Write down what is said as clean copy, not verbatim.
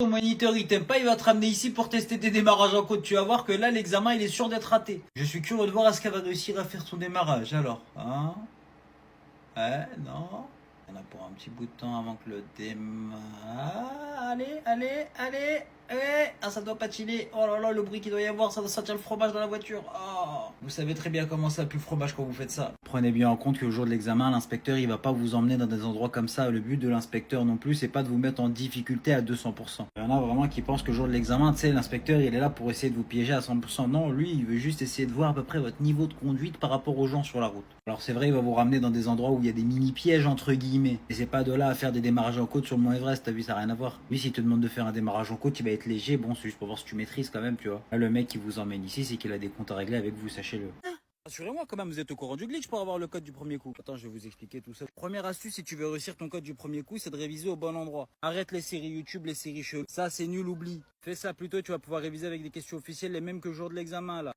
Ton moniteur il t'aime pas, il va te ramener ici pour tester tes démarrages en côte. Tu vas voir que là l'examen il est sûr d'être raté. Je suis curieux de voir est-ce qu'elle va réussir à faire son démarrage alors. Hein? Ouais, non. Il y en a pour un petit bout de temps avant que le démarre. Allez, allez, allez. Ah, ça doit pas chiller. Oh là là, le bruit qu'il doit y avoir, ça doit sentir le fromage dans la voiture. Oh. Vous savez très bien comment ça pue le fromage quand vous faites ça. Prenez bien en compte que le jour de l'examen, l'inspecteur il va pas vous emmener dans des endroits comme ça. Le but de l'inspecteur non plus, c'est pas de vous mettre en difficulté à 200%. Il y en a vraiment qui pensent que le jour de l'examen, tu sais, l'inspecteur il est là pour essayer de vous piéger à 100%. Non, lui, il veut juste essayer de voir à peu près votre niveau de conduite par rapport aux gens sur la route. Alors c'est vrai, il va vous ramener dans des endroits où il y a des mini-pièges entre guillemets. Et c'est pas de là à faire des démarrages en côte sur le Mont Everest, t'as vu, ça n'a rien à voir. Lui, s'il te demande de faire un démarrage en côte, il va être léger, bon, c'est juste pour voir si tu maîtrises quand même, tu vois. Là, le mec qui vous emmène ici, c'est qu'il a des comptes à régler avec vous, sachez-le. Rassurez-moi quand même, vous êtes au courant du glitch pour avoir le code du premier coup. Attends, je vais vous expliquer tout ça. Première astuce, si tu veux réussir ton code du premier coup, c'est de réviser au bon endroit. Arrête les séries YouTube, les séries cheloues. Ça, c'est nul, oublie. Fais ça plutôt, tu vas pouvoir réviser avec des questions officielles, les mêmes que le jour de l'examen, là.